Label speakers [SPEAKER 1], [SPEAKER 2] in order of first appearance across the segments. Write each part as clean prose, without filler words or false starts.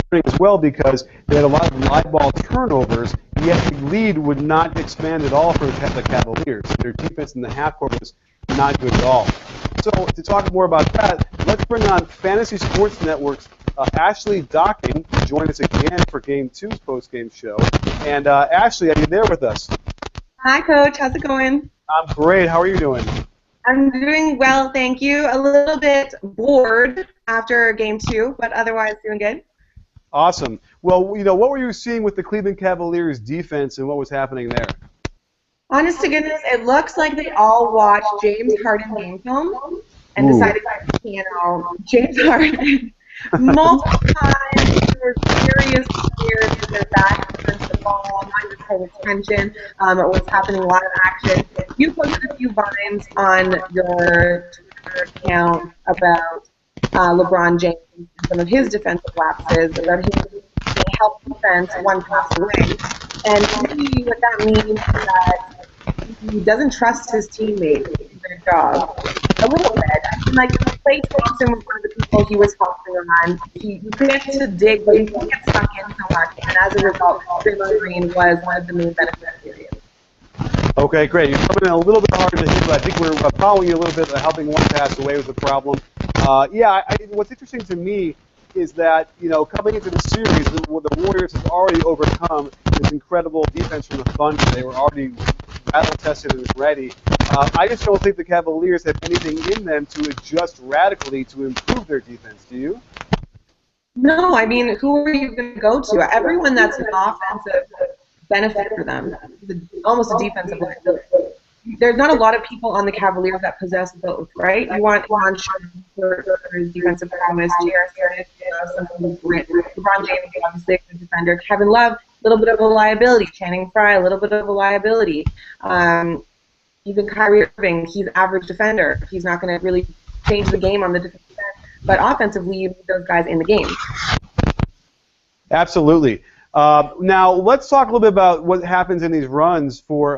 [SPEAKER 1] concerning as well because they had a lot of live ball turnovers, yet the lead would not expand at all for the Cavaliers. Their defense in the half court was not good at all. So to talk more about that, let's bring on Fantasy Sports Network's Ashley Docking to join us again for Game 2's post-game show. And Ashley, are you there with us?
[SPEAKER 2] Hi, Coach. How's it going?
[SPEAKER 1] I'm great. How are you doing?
[SPEAKER 2] I'm doing well, thank you. A little bit bored after Game 2, but otherwise doing good.
[SPEAKER 1] Awesome. Well, what were you seeing with the Cleveland Cavaliers defense and what was happening there?
[SPEAKER 2] Honest to goodness, it looks like they all watched James Harden game film and decided to piano James Harden multiple times. There were serious fears with their back against the ball, not just paying attention. It was happening, a lot of action. You posted a few vines on your Twitter account about LeBron James and some of his defensive lapses, about him being help defense one pass away. And to me, what that means is that he doesn't trust his teammates to do their job. A little bit. I mean, like, Klay Thompson was one of the people he was helping on. He gets to dig, but he can't get stuck in so much. And as a result, Draymond Green was one of the main beneficiaries.
[SPEAKER 1] Okay, great. You're coming in a little bit hard to hit, but I think we're following you a little bit. Helping one pass away was the problem. What's interesting to me is that, coming into the series, the Warriors have already overcome this incredible defense from the Thunder. They were already battle-tested and ready. I just don't think the Cavaliers have anything in them to adjust radically to improve their defense. Do you?
[SPEAKER 2] No, I mean, who are you going to go to? Everyone that's an offensive benefit for them, almost a defensive liability. There's not a lot of people on the Cavaliers that possess both, right? You want for his defensive prowess, J.R. Smith, some grit. LeBron James, obviously a good defender. Kevin Love, a little bit of a liability. Channing Frye, a little bit of a liability. Even Kyrie Irving, he's average defender. He's not going to really change the game on the defensive end. But offensively, you need those guys in the game.
[SPEAKER 1] Absolutely. Now let's talk a little bit about what happens in these runs for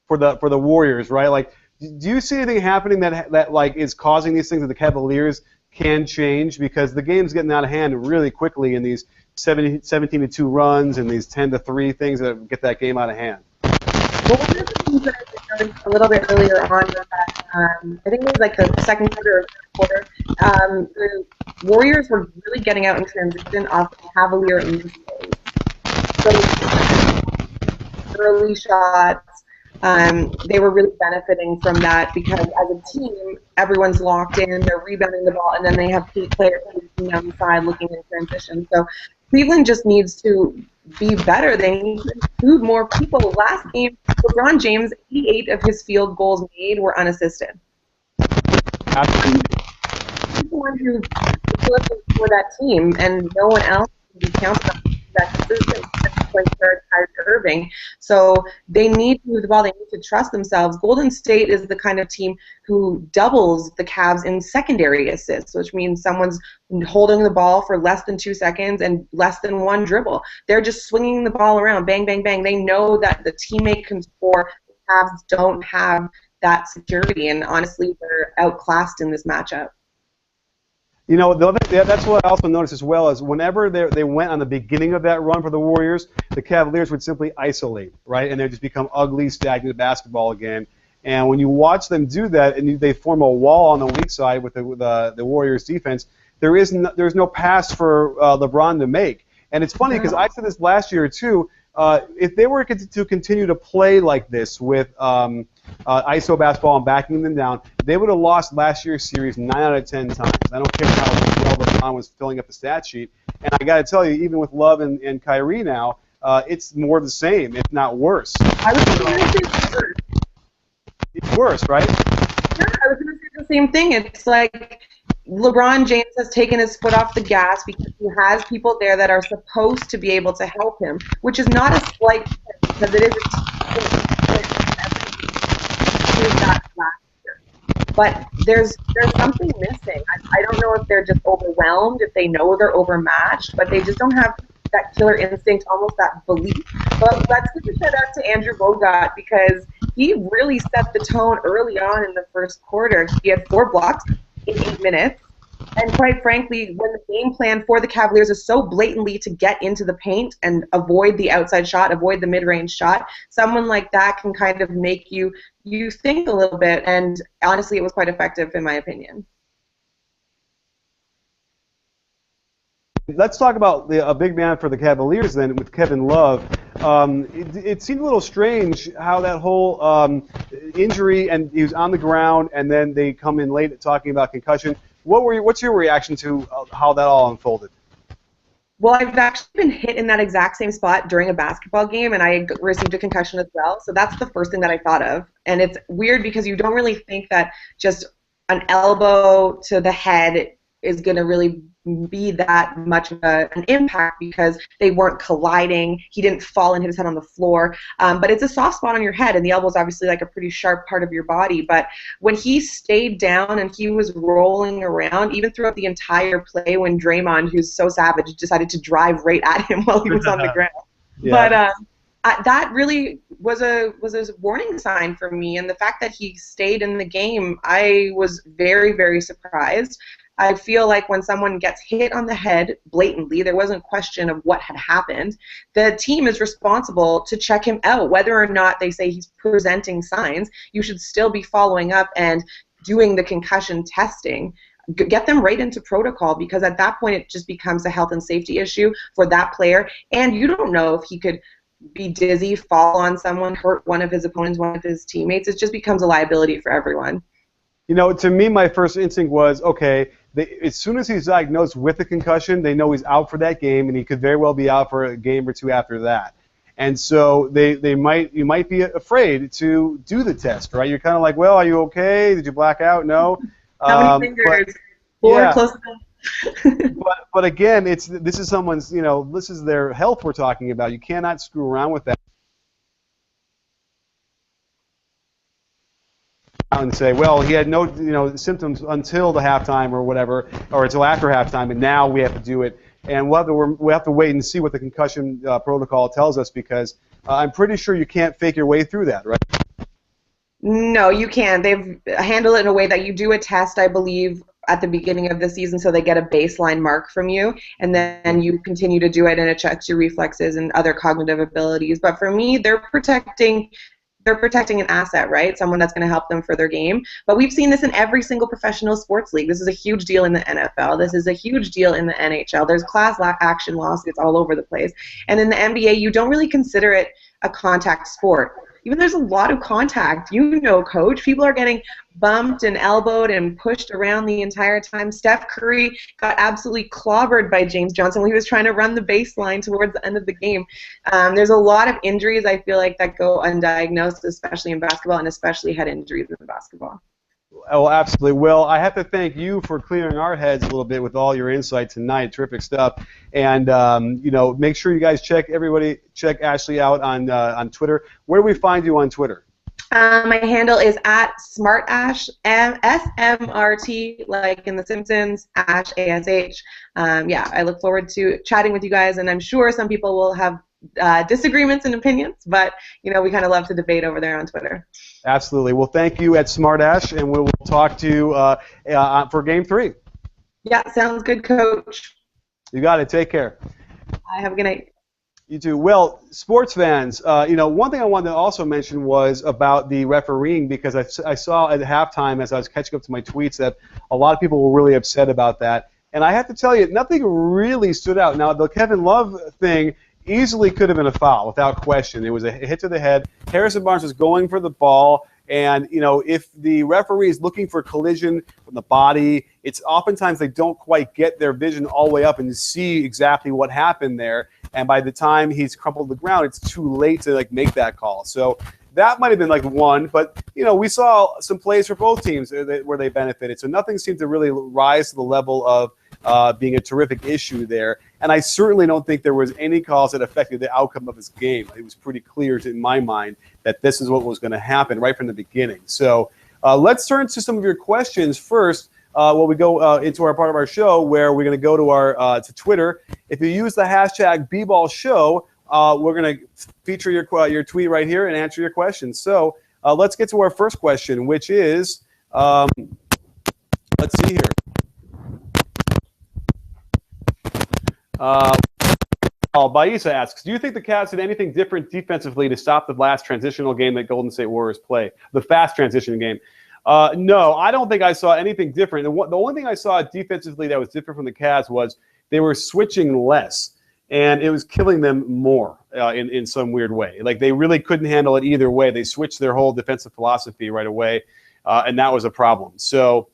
[SPEAKER 1] the Warriors, right? Like, do you see anything happening that like is causing these things that the Cavaliers can change? Because the game's getting out of hand really quickly in these 17-2 runs and these 10-3 things that get that game out of hand.
[SPEAKER 2] Well, one of the things that I noticed a little bit earlier on was that I think it was like the second quarter or third quarter, the Warriors were really getting out in transition off Cavalier misses. So early shots. They were really benefiting from that because as a team, everyone's locked in, they're rebounding the ball, and then they have key players down the side looking in transition. So Cleveland just needs to be better. They need to include more people. Last game, LeBron James, 88 of his field goals made were unassisted.
[SPEAKER 1] Absolutely.
[SPEAKER 2] He's the one who's looking for that team, and no one else can be counted on that consistent. Irving. So they need to move the ball. They need to trust themselves. Golden State is the kind of team who doubles the Cavs in secondary assists, which means someone's holding the ball for less than 2 seconds and less than one dribble. They're just swinging the ball around, bang, bang, bang. They know that the teammate can score. The Cavs don't have that security, and honestly, they're outclassed in this matchup.
[SPEAKER 1] That's what I also noticed as well is whenever they went on the beginning of that run for the Warriors, the Cavaliers would simply isolate, right, and they just become ugly, stagnant basketball again. And when you watch them do that, and they form a wall on the weak side with the Warriors defense, there's no pass for LeBron to make. And it's funny because I said this last year too. If they were to continue to play like this with ISO basketball and backing them down, they would have lost last year's series 9 out of 10 times. I don't care how well LeBron was filling up the stat sheet. And I got to tell you, even with Love and Kyrie now, it's more the same, if not worse.
[SPEAKER 2] I was going to say worse.
[SPEAKER 1] It's worse, right?
[SPEAKER 2] Yeah, I was going to say the same thing. It's like LeBron James has taken his foot off the gas because he has people there that are supposed to be able to help him, which is not a slight thing because it is a team. But there's something missing. I don't know if they're just overwhelmed, if they know they're overmatched, but they just don't have that killer instinct, almost that belief. But let's give a shout out to Andrew Bogut because he really set the tone early on in the first quarter. He had 4 blocks in 8 minutes, And quite frankly, when the game plan for the Cavaliers is so blatantly to get into the paint and avoid the outside shot, avoid the mid-range shot, someone like that can kind of make you think a little bit. And honestly, it was quite effective in my opinion.
[SPEAKER 1] Let's talk about a big man for the Cavaliers then, with Kevin Love. It seemed a little strange how that whole injury, and he was on the ground, and then they come in late talking about concussion. What's your reaction to how that all unfolded?
[SPEAKER 2] Well, I've actually been hit in that exact same spot during a basketball game, and I received a concussion as well. So that's the first thing that I thought of. And it's weird because you don't really think that just an elbow to the head is going to really be that much of an impact because they weren't colliding. He didn't fall and hit his head on the floor. But it's a soft spot on your head, and the elbow is obviously like a pretty sharp part of your body. But when he stayed down and he was rolling around, even throughout the entire play when Draymond, who's so savage, decided to drive right at him while he was on the ground. Yeah. But that really was a warning sign for me. And the fact that he stayed in the game, I was very, very surprised. I feel like when someone gets hit on the head blatantly, there wasn't question of what had happened. The team is responsible to check him out. Whether or not they say he's presenting signs, you should still be following up and doing the concussion testing. Get them right into protocol, because at that point it just becomes a health and safety issue for that player. And you don't know if he could be dizzy, fall on someone, hurt one of his opponents, one of his teammates. It just becomes a liability for everyone.
[SPEAKER 1] You know, to me, my first instinct was, okay, as soon as he's diagnosed with a concussion, they know he's out for that game, and he could very well be out for a game or two after that. And so you might be afraid to do the test, right? You're kind of like, well, are you okay? Did you black out? No.
[SPEAKER 2] How many fingers? Four,
[SPEAKER 1] yeah.
[SPEAKER 2] close enough.
[SPEAKER 1] but again, this is someone's, this is their health we're talking about. You cannot screw around with that and say, well, he had no symptoms until the halftime or whatever, or until after halftime, and now we have to do it. And we'll have to wait and see what the concussion protocol tells us, because I'm pretty sure you can't fake your way through that, right?
[SPEAKER 2] No, you can. They've handled it in a way that you do a test, I believe, at the beginning of the season, so they get a baseline mark from you, and then you continue to do it, and it checks your reflexes and other cognitive abilities. But for me, they're protecting an asset, right? Someone that's going to help them for their game. But we've seen this in every single professional sports league. This is a huge deal in the NFL. This is a huge deal in the NHL. There's class action lawsuits all over the place. And in the NBA, you don't really consider it a contact sport. Even there's a lot of contact. Coach, people are getting bumped and elbowed and pushed around the entire time. Steph Curry got absolutely clobbered by James Johnson when he was trying to run the baseline towards the end of the game. There's a lot of injuries, I feel like, that go undiagnosed, especially in basketball, and especially head injuries in basketball.
[SPEAKER 1] Oh, absolutely. Well, I have to thank you for clearing our heads a little bit with all your insight tonight. Terrific stuff. And, make sure you guys check Ashley out on Twitter. Where do we find you on Twitter?
[SPEAKER 2] My handle is @SmartAsh, SMRT, like in The Simpsons, Ash, ASH. I look forward to chatting with you guys, and I'm sure some people will have disagreements and opinions, but we kind of love to debate over there on Twitter.
[SPEAKER 1] Absolutely. Well, thank you @SmartAsh, and we'll talk to you for Game 3.
[SPEAKER 2] Yeah, sounds good, Coach.
[SPEAKER 1] You got it. Take care.
[SPEAKER 2] Have a good night.
[SPEAKER 1] You too. Well, sports fans, one thing I wanted to also mention was about the refereeing, because I saw at halftime, as I was catching up to my tweets, that a lot of people were really upset about that. And I have to tell you, nothing really stood out. Now, the Kevin Love thing easily could have been a foul, without question. It was a hit to the head. Harrison Barnes was going for the ball, and if the referee is looking for collision from the body, it's oftentimes they don't quite get their vision all the way up and see exactly what happened there. And by the time he's crumpled to the ground, it's too late to make that call. So that might have been one, but we saw some plays for both teams where they benefited. So nothing seemed to really rise to the level of being a terrific issue there. And I certainly don't think there was any calls that affected the outcome of this game. It was pretty clear in my mind that this is what was going to happen right from the beginning. So let's turn to some of your questions first. While we go into our part of our show, where we're going to go to our to Twitter. If you use the hashtag BBallShow, we're going to feature your tweet right here and answer your questions. So let's get to our first question, which is, let's see here. Baisa asks, do you think the Cavs did anything different defensively to stop the last transitional game that Golden State Warriors play, the fast transition game? No, I don't think I saw anything different. The only thing I saw defensively that was different from the Cavs was they were switching less, and it was killing them more in some weird way. Like, they really couldn't handle it either way. They switched their whole defensive philosophy right away, and that was a problem. So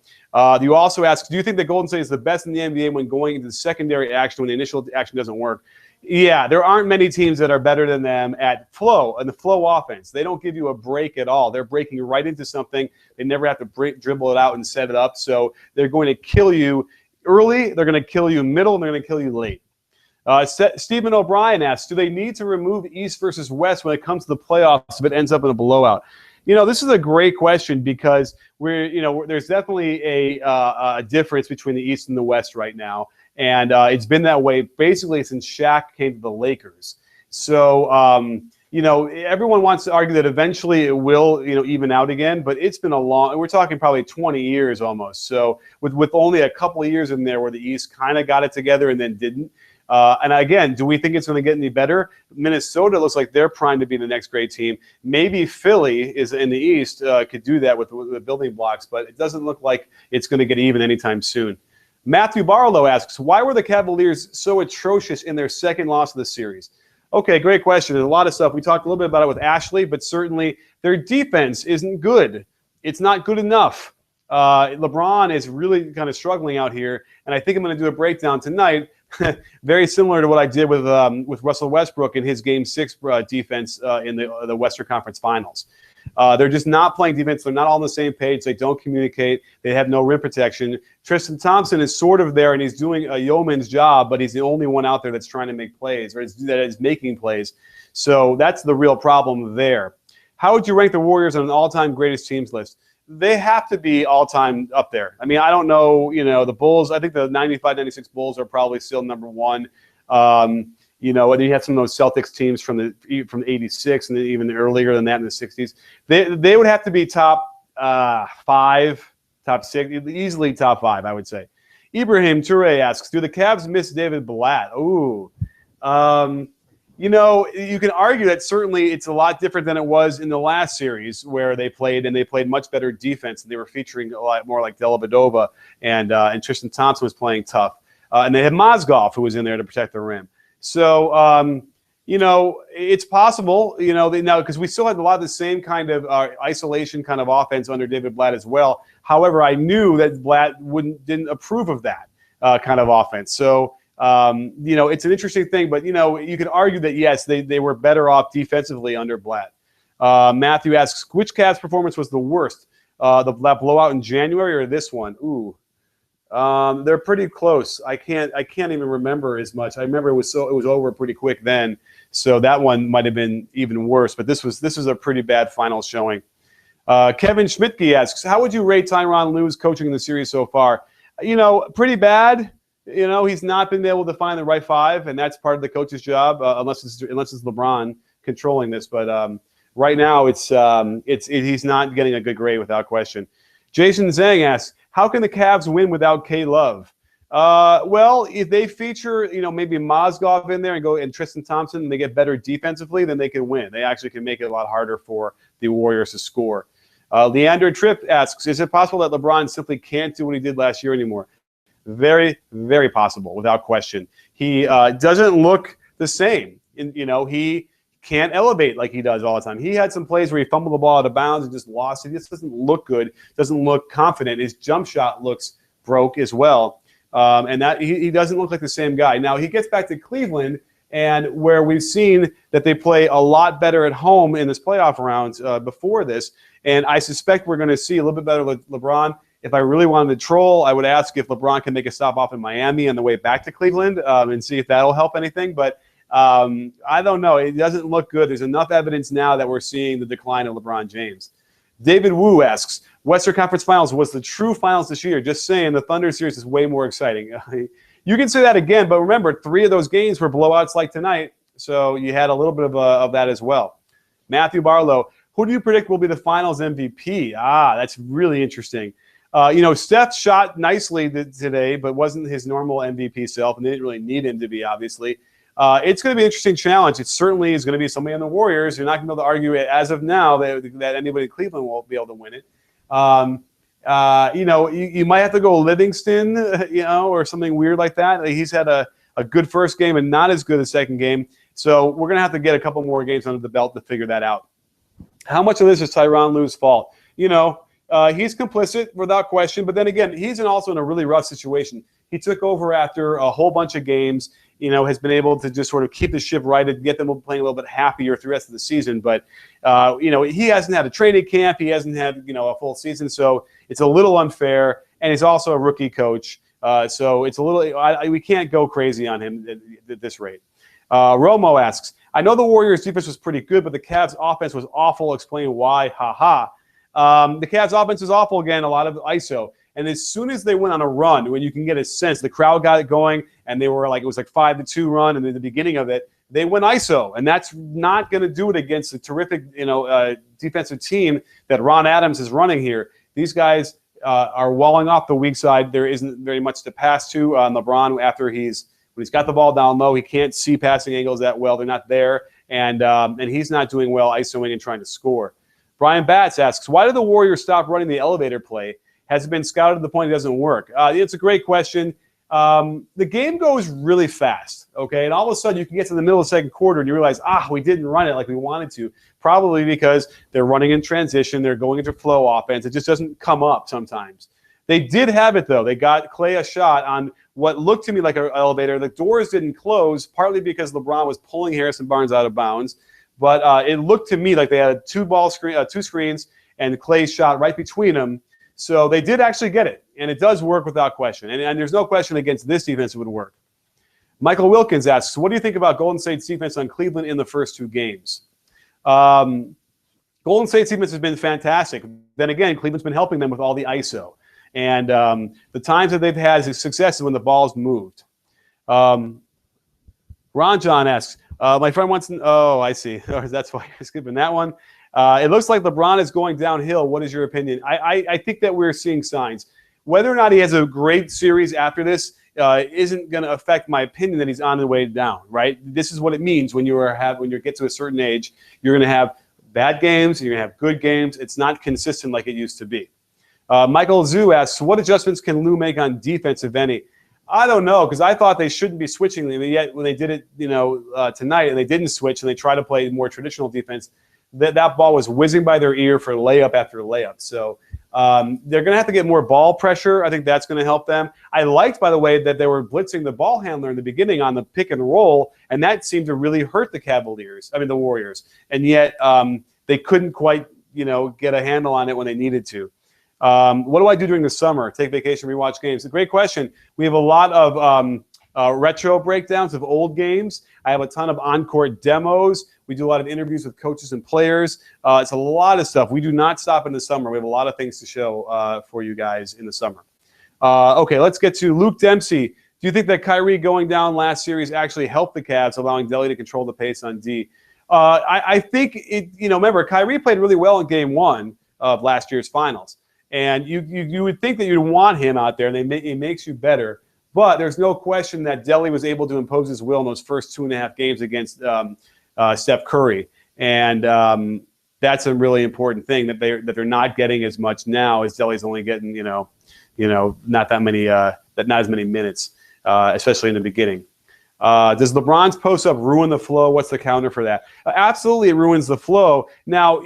[SPEAKER 1] you also ask, do you think that Golden State is the best in the NBA when going into the secondary action when the initial action doesn't work? Yeah, there aren't many teams that are better than them at flow, and the flow offense. They don't give you a break at all. They're breaking right into something. They never have to dribble it out and set it up. So they're going to kill you early, they're going to kill you middle, and they're going to kill you late. Stephen O'Brien asks, do they need to remove East versus West when it comes to the playoffs if it ends up in a blowout? You know, this is a great question because there's definitely a difference between the East and the West right now. And it's been that way basically since Shaq came to the Lakers. So, everyone wants to argue that eventually it will, even out again. But it's been we're talking probably 20 years almost. So with only a couple of years in there where the East kind of got it together and then didn't. And again, do we think it's going to get any better? Minnesota looks like they're primed to be the next great team. Maybe Philly is in the East could do that with the building blocks, but it doesn't look like it's going to get even anytime soon. Matthew Barlow asks, why were the Cavaliers so atrocious in their second loss of the series? Okay, great question. There's a lot of stuff. We talked a little bit about it with Ashley, but certainly their defense isn't good. It's not good enough. LeBron is really kind of struggling out here, and I think I'm going to do a breakdown tonight, very similar to what I did with Russell Westbrook in his Game 6 defense in the Western Conference Finals. They're just not playing defense. They're not all on the same page. They don't communicate. They have no rim protection. Tristan Thompson is sort of there, and he's doing a yeoman's job, but he's the only one out there that's trying to make plays, or that is making plays. So that's the real problem there. How would you rank the Warriors on an all-time greatest teams list? They have to be all-time up there. I mean, I don't know, the Bulls. I think the 95-96 Bulls are probably still number one. And you have some of those Celtics teams from '86 and even earlier than that in the '60s. They would have to be top 5, top 6, easily top 5, I would say. Ibrahim Toure asks, do the Cavs miss David Blatt? Ooh. You can argue that certainly it's a lot different than it was in the last series where they played much better defense, and they were featuring a lot more like Dellavedova, and Tristan Thompson was playing tough. And they had Mozgov, who was in there to protect the rim. So, it's possible, now because we still had a lot of the same kind of isolation kind of offense under David Blatt as well. However, I knew that Blatt didn't approve of that kind of offense. So, it's an interesting thing, but, you could argue that, yes, they were better off defensively under Blatt. Matthew asks, which Cavs performance was the worst? That blowout in January or this one? Ooh. They're pretty close. I can't even remember as much. I remember it was over pretty quick then, so that one might have been even worse. But this was a pretty bad final showing. Kevin Schmidtke asks, how would you rate Tyronn Lue's coaching in the series so far? Pretty bad. He's not been able to find the right 5, and that's part of the coach's job, unless it's LeBron controlling this. But right now, he's not getting a good grade without question. Jason Zhang asks, how can the Cavs win without K-Love? Well, if they feature, maybe Mozgov in there and Tristan Thompson, and they get better defensively, then they can win. They actually can make it a lot harder for the Warriors to score. Leander Tripp asks, is it possible that LeBron simply can't do what he did last year anymore? Very, very possible, without question. He doesn't look the same. He can't elevate like he does all the time. He had some plays where he fumbled the ball out of bounds and just lost it. He just doesn't look good, doesn't look confident. His jump shot looks broke as well. And that he doesn't look like the same guy. Now, he gets back to Cleveland, and where we've seen that they play a lot better at home in this playoff round before this, and I suspect we're going to see a little bit better with LeBron. If I really wanted to troll, I would ask if LeBron can make a stop off in Miami on the way back to Cleveland and see if that'll help anything. But I don't know. It doesn't look good. There's enough evidence now that we're seeing the decline of LeBron James. David Wu asks, Western Conference Finals was the true finals this year. Just saying, the Thunder series is way more exciting. You can say that again, but remember, 3 of those games were blowouts like tonight, so you had a little bit of that as well. Matthew Barlow, who do you predict will be the finals MVP? That's really interesting. Steph shot nicely today, but wasn't his normal MVP self, and they didn't really need him to be, obviously. It's going to be an interesting challenge. It certainly is going to be somebody on the Warriors. You're not going to be able to argue it as of now that anybody in Cleveland won't be able to win it. You might have to go Livingston, or something weird like that. He's had a good first game and not as good a second game. So we're going to have to get a couple more games under the belt to figure that out. How much of this is Tyronn Lue's fault? He's complicit without question, but then again, he's also in a really rough situation. He took over after a whole bunch of games, has been able to just sort of keep the ship righted, get them playing a little bit happier through the rest of the season. But, he hasn't had a training camp. He hasn't had, a full season. So it's a little unfair. And he's also a rookie coach. So it's a little, we can't go crazy on him at this rate. Romo asks, I know the Warriors defense was pretty good, but the Cavs offense was awful. Explain why. Ha ha. The Cavs offense was awful again, a lot of ISO. And as soon as they went on a run, when you can get a sense, the crowd got it going, and they were it was 5-2 run, and in the beginning of it, they went ISO. And that's not going to do it against a terrific, defensive team that Ron Adams is running here. These guys are walling off the weak side. There isn't very much to pass to on LeBron when he's got the ball down low. He can't see passing angles that well. They're not there. And he's not doing well ISOing and trying to score. Brian Batts asks, why did the Warriors stop running the elevator play? Has it been scouted to the point it doesn't work? It's a great question. The game goes really fast, okay? And all of a sudden you can get to the middle of the second quarter and you realize, we didn't run it like we wanted to. Probably because they're running in transition. They're going into flow offense. It just doesn't come up sometimes. They did have it, though. They got Clay a shot on what looked to me like an elevator. The doors didn't close, partly because LeBron was pulling Harrison Barnes out of bounds. But it looked to me like they had two screens, and Clay shot right between them. So they did actually get it, and it does work without question. And there's no question against this defense it would work. Michael Wilkins asks, what do you think about Golden State's defense on Cleveland in the first two games? Golden State's defense has been fantastic. Then again, Cleveland's been helping them with all the ISO. And the times that they've had success is when the ball's moved. Ron John asks, my friend wants to, I see. That's why you're skipping that one. It looks like LeBron is going downhill. What is your opinion? I think that we're seeing signs. Whether or not he has a great series after this isn't going to affect my opinion that he's on the way down, right? This is what it means when you get to a certain age. You're going to have bad games. You're going to have good games. It's not consistent like it used to be. Michael Zhu asks, what adjustments can Lue make on defense, if any? I don't know, because I thought they shouldn't be switching. Yet when they did it, tonight, and they didn't switch, and they tried to play more traditional defense, that ball was whizzing by their ear for layup after layup. So they're going to have to get more ball pressure. I think that's going to help them. I liked, by the way, that they were blitzing the ball handler in the beginning on the pick and roll, and that seemed to really hurt the Warriors. And yet they couldn't quite, get a handle on it when they needed to. What do I do during the summer? Take vacation, rewatch games. A great question. We have a lot of retro breakdowns of old games. I have a ton of on-court demos. We do a lot of interviews with coaches and players. It's a lot of stuff. We do not stop in the summer. We have a lot of things to show for you guys in the summer. Okay, let's get to Luke Dempsey. Do you think that Kyrie going down last series actually helped the Cavs, allowing Delly to control the pace on D? I think remember, Kyrie played really well in Game 1 of last year's finals. And you would think that you'd want him out there, and it makes you better. But there's no question that Delly was able to impose his will in those first 2.5 games against Steph Curry. And that's a really important thing, that they're not getting as much now, as Delly's only getting, not as many minutes, especially in the beginning. Does LeBron's post-up ruin the flow? What's the counter for that? Absolutely, it ruins the flow. Now,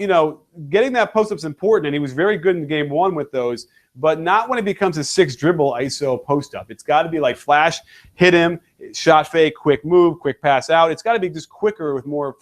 [SPEAKER 1] getting that post-up is important, and he was very good in Game 1 with those, but not when it becomes a 6-dribble ISO post-up. It's got to be like flash, hit him, shot fake, quick move, quick pass out. It's got to be just quicker with more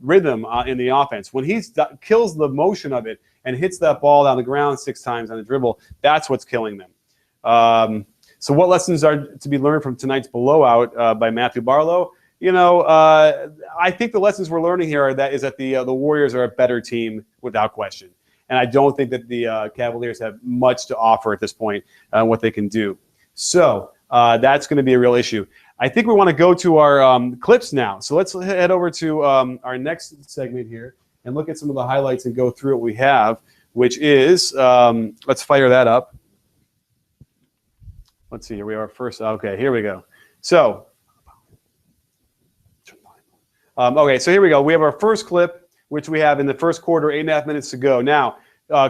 [SPEAKER 1] rhythm in the offense. When he kills the motion of it and hits that ball down the ground 6 times on the dribble, that's what's killing them. So what lessons are to be learned from tonight's blowout by Matthew Barlow? I think the lessons we're learning here is that the Warriors are a better team without question. And I don't think that the Cavaliers have much to offer at this point on what they can do. So that's going to be a real issue. I think we want to go to our clips now. So let's head over to our next segment here and look at some of the highlights and go through what we have. which is, let's fire that up. Let's see, here we are first. Okay, here we go. So, okay, so here we go. We have our first clip, which we have in the first quarter, 8.5 minutes to go. Now,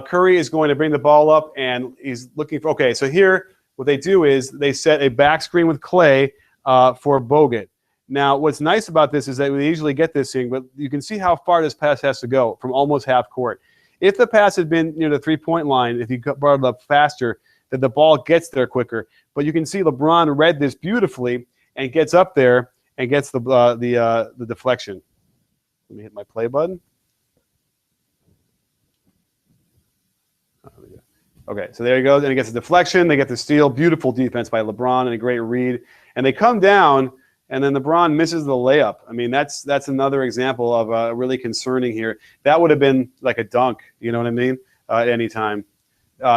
[SPEAKER 1] Curry is going to bring the ball up, and he's looking for, okay, so here what they do is they set a back screen with Clay for Bogut. Now, what's nice about this is that we usually get this thing, but you can see how far this pass has to go from almost half court. If the pass had been near the three-point line, if you brought it up faster, that the ball gets there quicker. But you can see LeBron read this beautifully and gets up there and gets the deflection. Let me hit my play button. Okay, so there he goes, and he gets a deflection. They get the steal. Beautiful defense by LeBron and a great read. And they come down, and then LeBron misses the layup. I mean, that's another example of really concerning here. That would have been like a dunk, you know what I mean, at any time.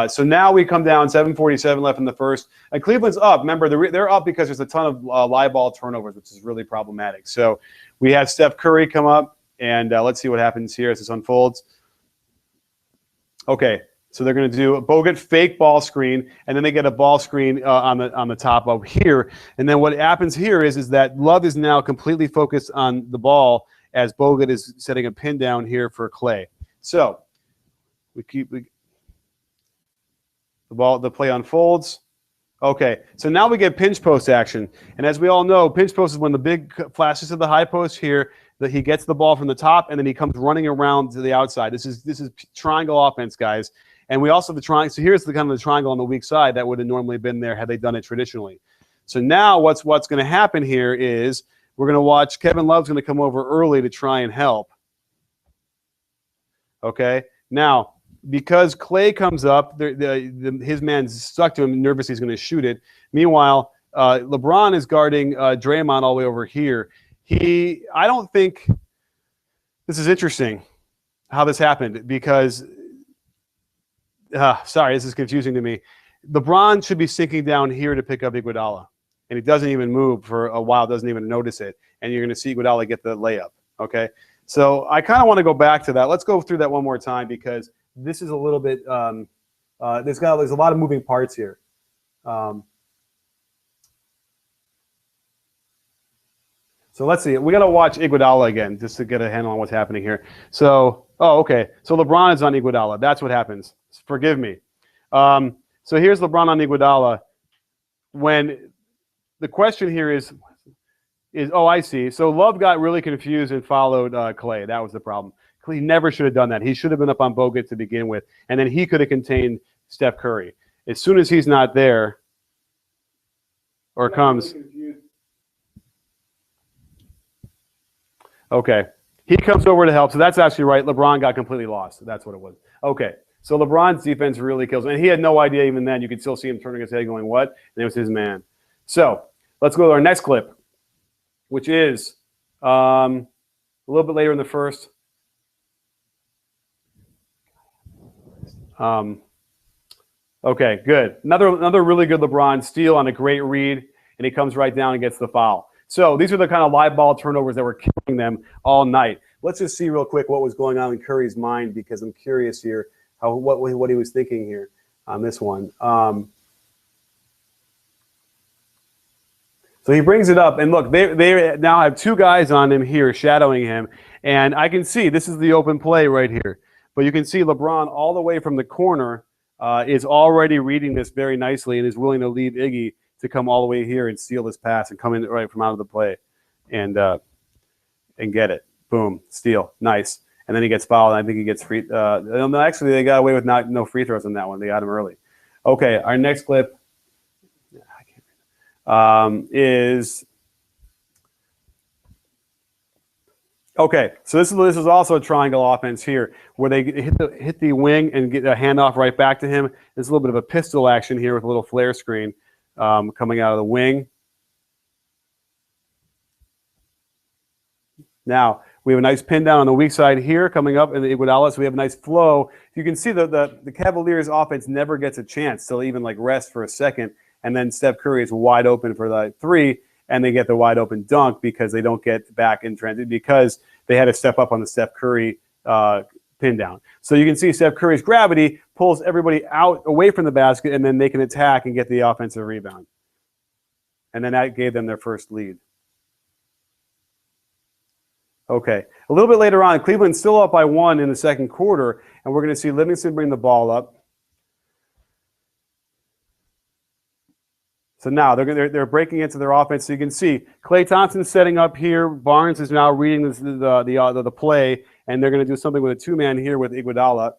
[SPEAKER 1] So now we come down, 7:47 left in the first. And Cleveland's up. Remember, they're up because there's a ton of live ball turnovers, which is really problematic. So we have Steph Curry come up, and let's see what happens here as this unfolds. Okay, so they're going to do a Bogut fake ball screen, and then they get a ball screen on the top over here. And then what happens here is that Love is now completely focused on the ball as Bogut is setting a pin down here for Clay. So the play unfolds. Okay, so now we get pinch post action. And as we all know, pinch post is when the big flashes to the high post here, that he gets the ball from the top, and then he comes running around to the outside. This is triangle offense, guys. And we also have the triangle. So here's the kind of the triangle on the weak side that would have normally been there had they done it traditionally. So now what's going to happen here is we're going to watch Kevin Love's going to come over early to try and help. Okay, now, because Clay comes up, his man's stuck to him, nervous he's going to shoot it. Meanwhile, LeBron is guarding Draymond all the way over here. I don't think this is interesting how this happened because, sorry, this is confusing to me. LeBron should be sinking down here to pick up Iguodala, and he doesn't even move for a while, doesn't even notice it, and you're going to see Iguodala get the layup, okay? So I kind of want to go back to that. Let's go through that one more time because this is a little bit there's a lot of moving parts here. So let's see. We got to watch Iguodala again just to get a handle on what's happening here. So, okay. So LeBron is on Iguodala. That's what happens. Forgive me. So here's LeBron on Iguodala. When the question here is, I see. So Love got really confused and followed Clay. That was the problem. He never should have done that. He should have been up on Bogut to begin with, and then he could have contained Steph Curry. As soon as he's not there, or comes. Okay. He comes over to help. So that's actually right. LeBron got completely lost. That's what it was. Okay. So LeBron's defense really kills him. And he had no idea even then. You could still see him turning his head going, what? And it was his man. So let's go to our next clip, which is a little bit later in the first. Okay, good. Another really good LeBron steal on a great read, and he comes right down and gets the foul. So these are the kind of live ball turnovers that were killing them all night. Let's just see real quick what was going on in Curry's mind because I'm curious here what he was thinking here on this one. So he brings it up, and look, they now have two guys on him here shadowing him, and I can see this is the open play right here. But you can see LeBron all the way from the corner is already reading this very nicely and is willing to leave Iggy to come all the way here and steal this pass and come in right from out of the play and get it. Boom, steal, nice. And then he gets fouled, and I think he gets free. Actually, they got away with no free throws on that one. They got him early. Okay, our next clip is okay. So this is also a triangle offense here, where they hit the wing and get a handoff right back to him. There's a little bit of a pistol action here with a little flare screen coming out of the wing. Now we have a nice pin down on the weak side here coming up in the Iguodala. So we have a nice flow. You can see the Cavaliers offense never gets a chance to even like rest for a second. And then Steph Curry is wide open for the three, and they get the wide open dunk because they don't get back in transit because they had to step up on the Steph Curry pin down. So you can see Steph Curry's gravity pulls everybody out away from the basket, and then they can attack and get the offensive rebound. And then that gave them their first lead. Okay, a little bit later on, Cleveland's still up by 1 in the second quarter, and we're going to see Livingston bring the ball up. So now they're breaking into their offense. So you can see Klay Thompson's setting up here. Barnes is now reading the play, and they're going to do something with a two-man here with Iguodala.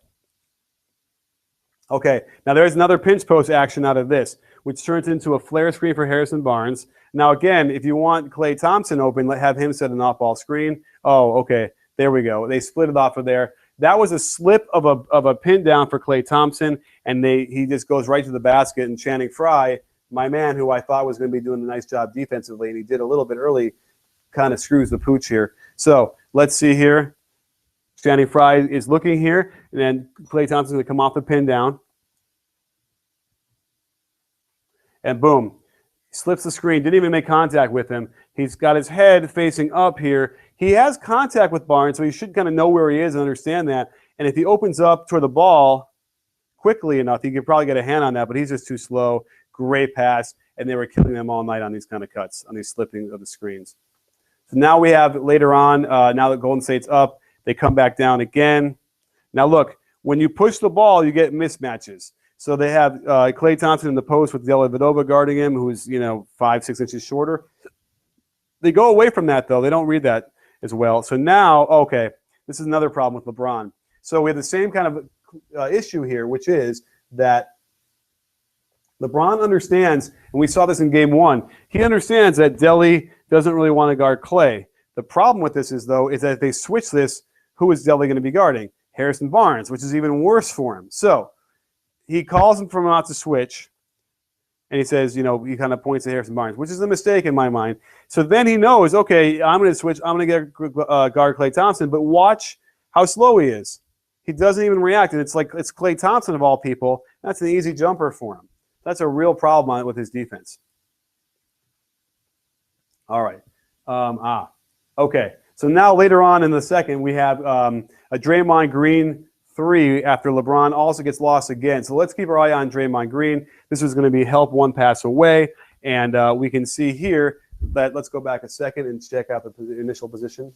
[SPEAKER 1] Okay, now there's another pinch post action out of this, which turns into a flare screen for Harrison Barnes. Now again, if you want Klay Thompson open, have him set an off-ball screen. Oh, okay, there we go. They split it off of there. That was a slip of a pin down for Klay Thompson, and he just goes right to the basket, and Channing Frye, my man, who I thought was going to be doing a nice job defensively, and he did a little bit early, kind of screws the pooch here. So let's see here. Channing Frye is looking here, and then Klay Thompson's going to come off the pin down. And boom, slips the screen, didn't even make contact with him. He's got his head facing up here. He has contact with Barnes, so he should kind of know where he is and understand that. And if he opens up toward the ball quickly enough, he could probably get a hand on that, but he's just too slow. Great pass, and they were killing them all night on these kind of cuts, on these slipping of the screens. So now we have later on, now that Golden State's up, they come back down again. Now look, when you push the ball, you get mismatches. So they have Klay Thompson in the post with Dellavedova guarding him, who's 5-6 inches shorter. They go away from that though; they don't read that as well. So now, okay, this is another problem with LeBron. So we have the same kind of issue here, which is that LeBron understands, and we saw this in Game 1, he understands that Delly doesn't really want to guard Klay. The problem with this is that if they switch this, who is Delly going to be guarding? Harrison Barnes, which is even worse for him. So he calls him from out to switch, and he says, he kind of points to Harrison Barnes, which is a mistake in my mind. So then he knows, okay, I'm going to switch, I'm going to guard Klay Thompson, but watch how slow he is. He doesn't even react, and it's Klay Thompson of all people. That's an easy jumper for him. That's a real problem with his defense. All right. Okay. So now later on in the second, we have a Draymond Green 3 after LeBron also gets lost again. So let's keep our eye on Draymond Green. This is going to be help one pass away. And we can see here that, let's go back a second and check out the initial position.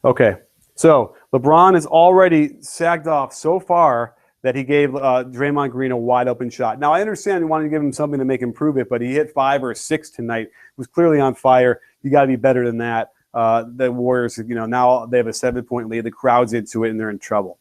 [SPEAKER 1] Okay. So LeBron is already sagged off so far that he gave Draymond Green a wide open shot. Now, I understand you wanted to give him something to make him prove it, but he hit 5 or 6 tonight. He was clearly on fire. You got to be better than that. The Warriors, now they have a 7-point lead. The crowd's into it, and they're in trouble.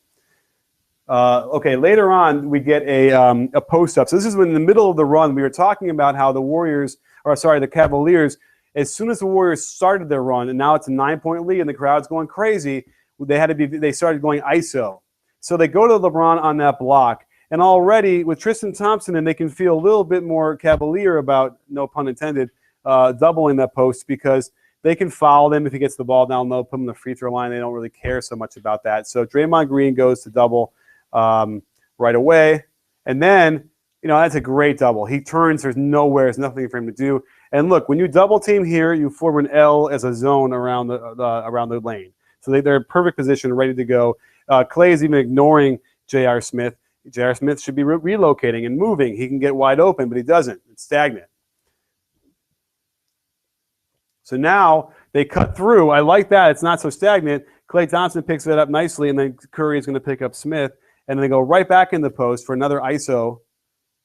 [SPEAKER 1] Okay, later on, we get a post-up. So this is when in the middle of the run, we were talking about how the Cavaliers, as soon as the Warriors started their run, and now it's a 9-point lead, and the crowd's going crazy, they started going ISO. So they go to LeBron on that block, and already with Tristan Thompson, and they can feel a little bit more cavalier about, no pun intended, doubling that post, because they can foul him if he gets the ball down low, put him in the free throw line. They don't really care so much about that. So Draymond Green goes to double right away, and then that's a great double. He turns. There's nothing for him to do. And look, when you double team here, you form an L as a zone around the lane. So they're in perfect position, ready to go. Klay is even ignoring J.R. Smith. J.R. Smith should be relocating and moving. He can get wide open, but he doesn't. It's stagnant. So now they cut through. I like that. It's not so stagnant. Klay Thompson picks it up nicely, and then Curry is going to pick up Smith. And then they go right back in the post for another ISO.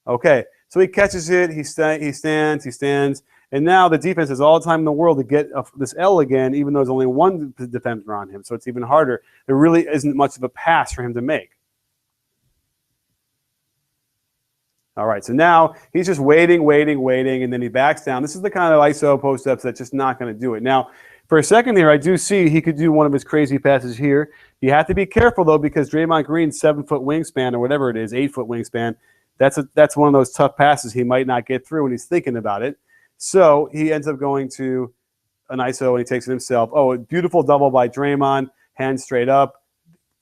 [SPEAKER 1] Okay, so he catches it. He stands. And now the defense has all the time in the world to get this L again, even though there's only one defender on him. So it's even harder. There really isn't much of a pass for him to make. All right, so now he's just waiting, and then he backs down. This is the kind of ISO post-ups that's just not going to do it. Now, for a second here, I do see he could do one of his crazy passes here. You have to be careful, though, because Draymond Green's 7-foot wingspan or whatever it is, 8-foot wingspan, that's one of those tough passes he might not get through when he's thinking about it. So he ends up going to an ISO, and he takes it himself. Oh, a beautiful double by Draymond, hands straight up,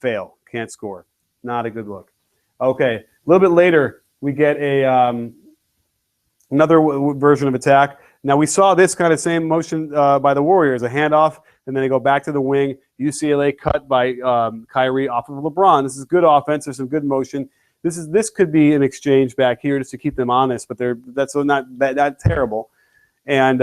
[SPEAKER 1] fail, can't score. Not a good look. Okay, a little bit later, we get another version of attack. Now, we saw this kind of same motion by the Warriors, a handoff, and then they go back to the wing. UCLA cut by Kyrie off of LeBron. This is good offense. There's some good motion. This could be an exchange back here just to keep them honest, but that's not that terrible. And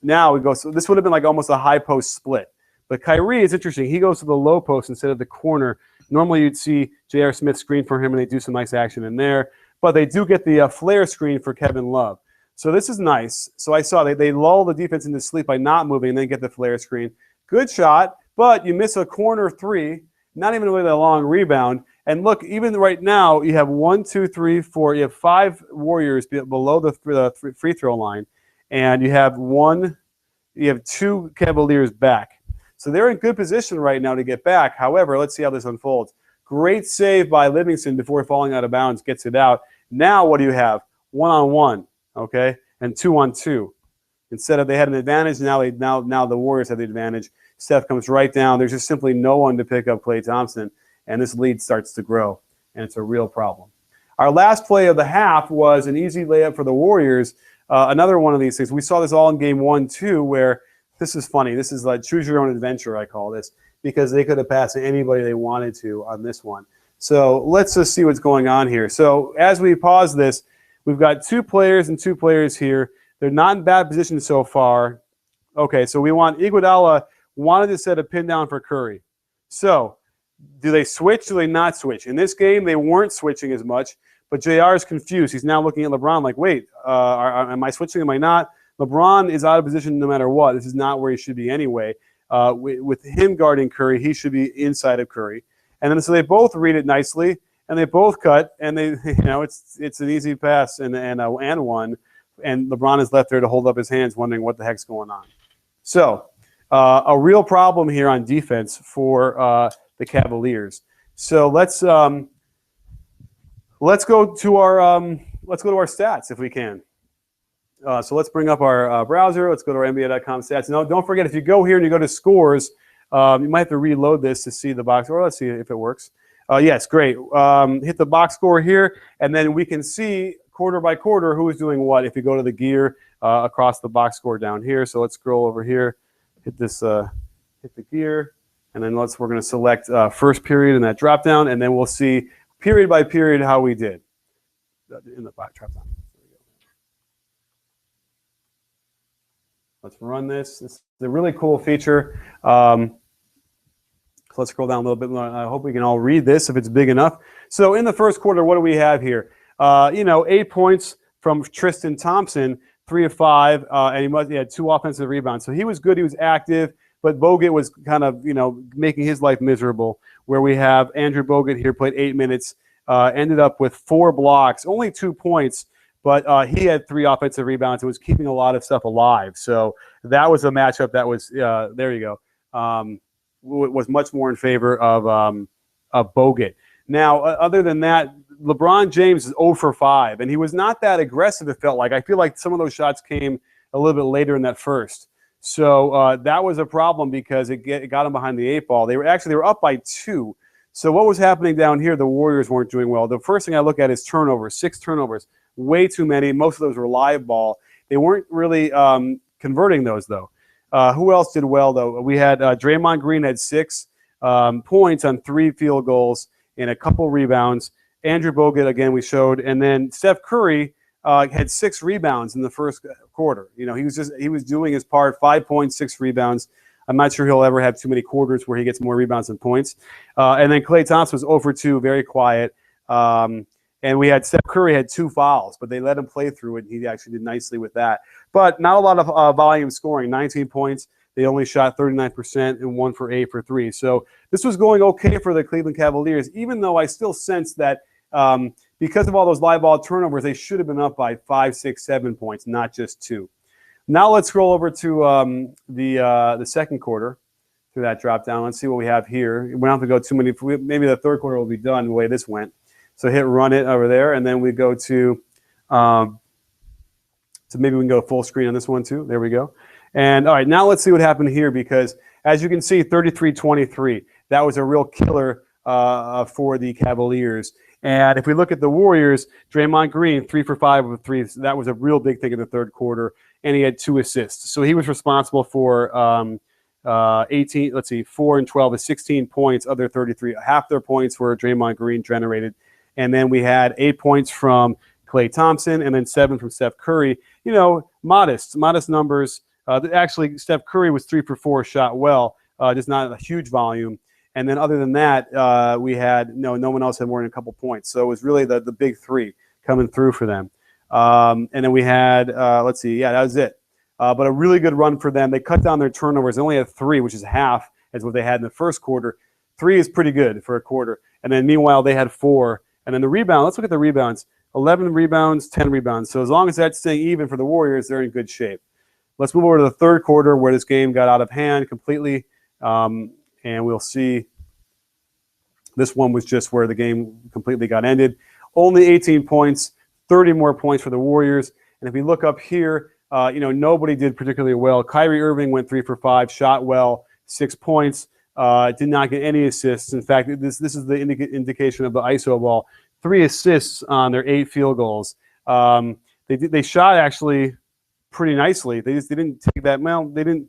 [SPEAKER 1] now we go. So this would have been like almost a high post split. But Kyrie is interesting. He goes to the low post instead of the corner. Normally you'd see J.R. Smith screen for him, and they do some nice action in there. But they do get the flare screen for Kevin Love. So this is nice. So I saw they lull the defense into sleep by not moving and then get the flare screen. Good shot, but you miss a corner three, not even with a long rebound. And look, even right now, you have 1, 2, 3, 4. You have 5 Warriors below the free throw line, and you have 2 Cavaliers back. So they're in good position right now to get back. However, let's see how this unfolds. Great save by Livingston before falling out of bounds, gets it out. Now what do you have? 1-on-1, okay, and 2-on-2. Instead of they had an advantage, now the Warriors have the advantage. Steph comes right down. There's just simply no one to pick up Klay Thompson, and this lead starts to grow, and it's a real problem. Our last play of the half was an easy layup for the Warriors. Another one of these things. We saw this all in game 1, too, where this is funny. This is like choose your own adventure, I call this, because they could have passed anybody they wanted to on this one. So let's just see what's going on here. So as we pause this, we've got 2 players and 2 players here. They're not in bad position so far. Okay, so we want Iguodala wanted to set a pin down for Curry. So do they switch? Do they not switch? In this game, they weren't switching as much, but JR is confused. He's now looking at LeBron like, wait, am I switching? Am I not? LeBron is out of position no matter what. This is not where he should be anyway. With him guarding Curry, he should be inside of Curry. And then so they both read it nicely, and they both cut, and they, it's an easy pass and one, and LeBron is left there to hold up his hands, wondering what the heck's going on. So a real problem here on defense for the Cavaliers. So let's go to our stats if we can. So let's bring up our browser. Let's go to our NBA.com stats. Now, don't forget, if you go here and you go to scores, you might have to reload this to see the box score. Let's see if it works. Yes, great. Hit the box score here, and then we can see quarter by quarter who is doing what if you go to the gear across the box score down here. So let's scroll over here, hit this, hit the gear, and then we're going to select first period in that drop down, and then we'll see period by period how we did in the box drop down. Let's run this. This is a really cool feature. Let's scroll down a little bit more. I hope we can all read this if it's big enough. So in the first quarter, what do we have here? 8 points from Tristan Thompson, 3 of 5, and he had 2 offensive rebounds. So he was good. He was active, but Bogut was kind of, making his life miserable, where we have Andrew Bogut here, played 8 minutes, ended up with 4 blocks, only 2 points, but he had 3 offensive rebounds. It was keeping a lot of stuff alive. So that was a matchup that was, there you go, was much more in favor of Bogut. Now, other than that, LeBron James is 0 for 5, and he was not that aggressive, it felt like. I feel like some of those shots came a little bit later in that first. So that was a problem because it got them behind the 8 ball. They were up by 2. So what was happening down here, the Warriors weren't doing well. The first thing I look at is turnovers, 6 turnovers. Way too many. Most of those were live ball. They weren't really converting those, though. Who else did well, though? We had Draymond Green had 6 points on 3 field goals and a couple rebounds. Andrew Bogut, again, we showed. And then Steph Curry had 6 rebounds in the first quarter. He was doing his part, 5 points, 6 rebounds. I'm not sure he'll ever have too many quarters where he gets more rebounds than points. And then Klay Thompson was 0 for 2, very quiet. And we had Steph Curry had 2 fouls, but they let him play through it, and he actually did nicely with that. But not a lot of volume scoring, 19 points. They only shot 39% and 1 for 8 for 3. So this was going okay for the Cleveland Cavaliers, even though I still sense that because of all those live ball turnovers, they should have been up by 5, 6, 7 points, not just 2. Now let's scroll over to the second quarter through that drop down. Let's see what we have here. We don't have to go too many. Maybe the third quarter will be done the way this went. So hit run it over there, and then we go to maybe we can go full screen on this one too. There we go. And all right, now let's see what happened here, because as you can see, 33-23. That was a real killer for the Cavaliers. And if we look at the Warriors, Draymond Green, 3 for 5 with 3. That was a real big thing in the third quarter. and he had 2 assists. So he was responsible for 18. Let's see, 4 and 12 is 16 points. Other 33, half their points were Draymond Green generated, and then we had 8 points from Klay Thompson, and then 7 from Steph Curry. You know, modest numbers. Actually, Steph Curry was 3 for 4, shot well, just not a huge volume. And then other than that, we had no one else had more than a couple points. So it was really the big 3 coming through for them. And then we had, let's see, yeah, that was it. But a really good run for them. They cut down their turnovers. They only had 3, which is half as what they had in the first quarter. 3 is pretty good for a quarter. And then meanwhile, they had 4. And then the rebound, let's look at the rebounds. 11 rebounds, 10 rebounds. So as long as that's staying even for the Warriors, they're in good shape. Let's move over to the third quarter where this game got out of hand completely. And we'll see this one was just where the game completely got ended. Only 18 points, 30 more points for the Warriors. And if we look up here, nobody did particularly well. Kyrie Irving went 3 for 5, shot well, 6 points, did not get any assists. In fact, this is the indication of the ISO ball. 3 assists on their 8 field goals. They shot actually pretty nicely. They didn't take that. Well, they didn't.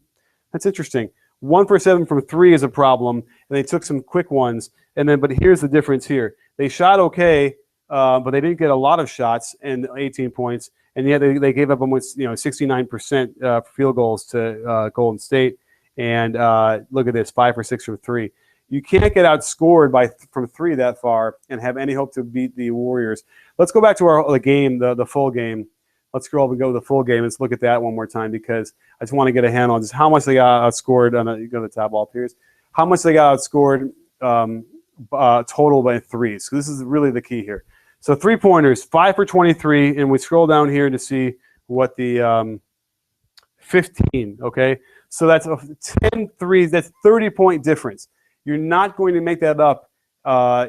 [SPEAKER 1] That's interesting. 1 for 7 from 3 is a problem, and they took some quick ones. But here's the difference here. They shot okay, but they didn't get a lot of shots and 18 points. And yet they gave up almost 69% field goals to Golden State. And look at this, 5 for 6 from 3. You can't get outscored from 3 that far and have any hope to beat the Warriors. Let's go back to the game, the full game. Let's scroll up and go to the full game. Let's look at that one more time because I just want to get a handle on just how much they got outscored. You go to the top ball, Piers. How much they got outscored total by 3s. So this is really the key here. So 3-pointers, 5 for 23, and we scroll down here to see what the 15. Okay, so that's 10 threes. That's 30-point difference. You're not going to make that up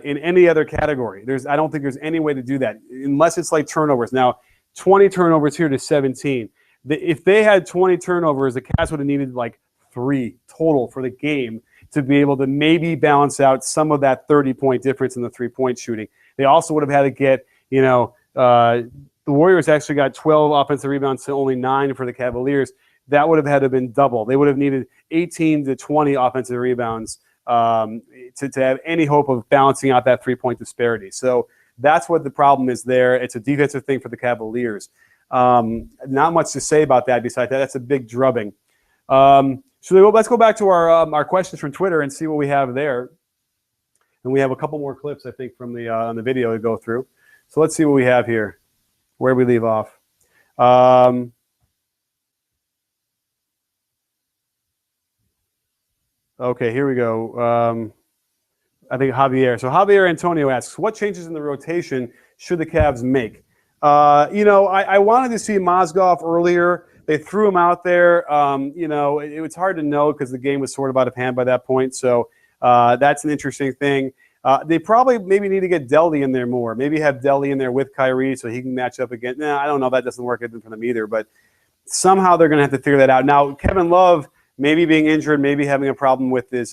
[SPEAKER 1] in any other category. I don't think there's any way to do that unless it's like turnovers. Now, 20 turnovers here to 17. If they had 20 turnovers, the Cavs would have needed like 3 total for the game to be able to maybe balance out some of that 30-point difference in the 3-point shooting. They also would have had to get, the Warriors actually got 12 offensive rebounds to only 9 for the Cavaliers. That would have had to have been double. They would have needed 18 to 20 offensive rebounds to have any hope of balancing out that 3-point disparity. So that's what the problem is there. It's a defensive thing for the Cavaliers. Not much to say about that besides that. That's a big drubbing. Let's go back to our questions from Twitter and see what we have there. And we have a couple more clips, I think, from on the video to go through. So let's see what we have here, where we leave off. Okay, here we go. I think Javier. So Javier Antonio asks, what changes in the rotation should the Cavs make? I wanted to see Mozgov earlier. They threw him out there. It was hard to know because the game was sort of out of hand by that point. So that's an interesting thing. They probably maybe need to get Delly in there more. Maybe have Delly in there with Kyrie so he can match up again. I don't know. That doesn't work for them either. But somehow they're going to have to figure that out. Now, Kevin Love maybe being injured, maybe having a problem with his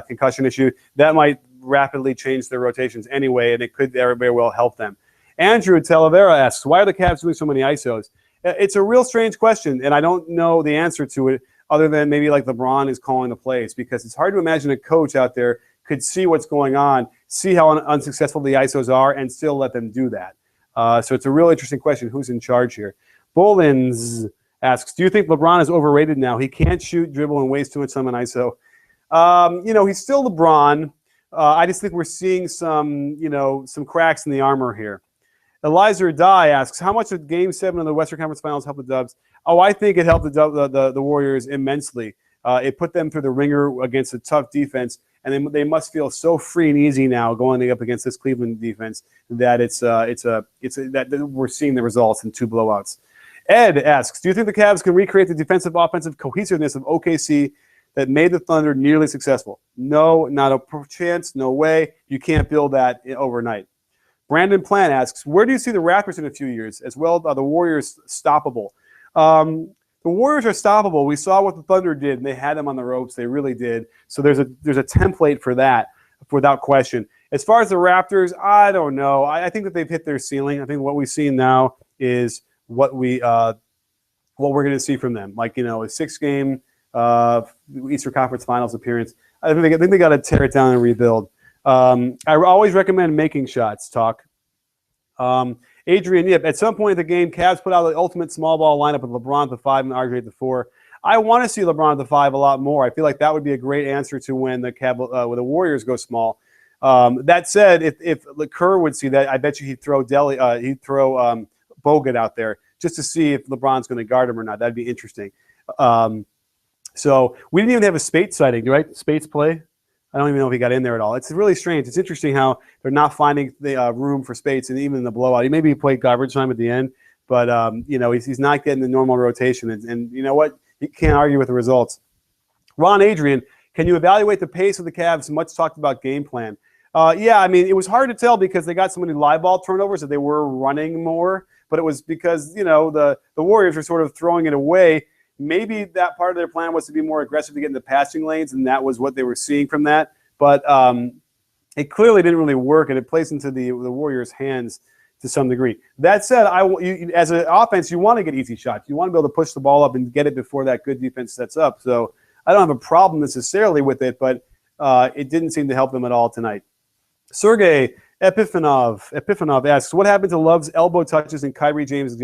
[SPEAKER 1] concussion issue, that might rapidly change their rotations anyway, and it could very well help them. Andrew Talavera asks, why are the Cavs doing so many ISOs? It's a real strange question, and I don't know the answer to it other than maybe like LeBron is calling the plays, because it's hard to imagine a coach out there could see what's going on, see how unsuccessful the ISOs are, and still let them do that. So it's a real interesting question. Who's in charge here? Bolins asks, do you think LeBron is overrated now? He can't shoot, dribble, and waste too much time on ISO. He's still LeBron. I just think we're seeing some cracks in the armor here. Eliza Dye asks, how much did Game 7 of the Western Conference Finals help the Dubs? Oh, I think it helped the Warriors immensely. It put them through the ringer against a tough defense, and they must feel so free and easy now going up against this Cleveland defense that that we're seeing the results in 2 blowouts. Ed asks, do you think the Cavs can recreate the defensive offensive cohesiveness of OKC that made the Thunder nearly successful? No, not a chance, no way. You can't build that overnight. Brandon Plant asks, where do you see the Raptors in a few years? As well, are the Warriors stoppable? The Warriors are stoppable. We saw what the Thunder did, and they had them on the ropes. They really did. So there's a template for that, without question. As far as the Raptors, I don't know. I think that they've hit their ceiling. I think what we've seen now is what we're going to see from them. Like, a 6-game Eastern Conference Finals appearance. I think they got to tear it down and rebuild. I always recommend making shots. Adrian, yep. At some point in the game, Cavs put out the ultimate small ball lineup with LeBron at the 5 and RJ at the 4. I want to see LeBron at the 5 a lot more. I feel like that would be a great answer to when the Warriors go small. That said, if Kerr would see that, I bet you he'd throw Bogut out there just to see if LeBron's going to guard him or not. That'd be interesting. So we didn't even have a Spates sighting, right? Spates play. I don't even know if he got in there at all. It's really strange. It's interesting how they're not finding the room for Spates, and even in the blowout, maybe he played garbage time at the end, but he's not getting the normal rotation. And you know what? You can't argue with the results. Ron Adrian, can you evaluate the pace of the Cavs' much talked about game plan? Yeah, I mean, it was hard to tell because they got so many live ball turnovers that they were running more, but it was because the Warriors were sort of throwing it away. Maybe that part of their plan was to be more aggressive to get in the passing lanes, and that was what they were seeing from that. But it clearly didn't really work, and it plays into the Warriors' hands to some degree. That said, as an offense, you want to get easy shots. You want to be able to push the ball up and get it before that good defense sets up. So I don't have a problem necessarily with it, but it didn't seem to help them at all tonight. Sergey Epifanov asks, what happened to Love's elbow touches and Kyrie James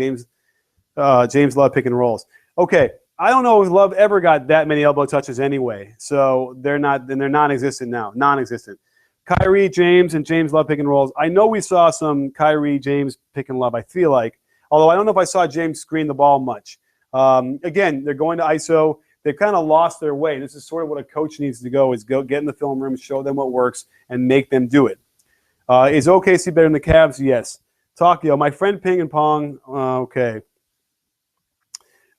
[SPEAKER 1] Love pick and rolls? Okay. I don't know if Love ever got that many elbow touches anyway, so they're non-existent now. Non-existent. Kyrie, James, and James Love pick and rolls. I know we saw some Kyrie, James pick and love, I feel like, although I don't know if I saw James screen the ball much. Again, they're going to ISO. They've kind of lost their way. This is sort of what a coach needs to go get in the film room, show them what works, and make them do it. Is OKC better than the Cavs? Yes. Takio, my friend Ping and Pong. Okay.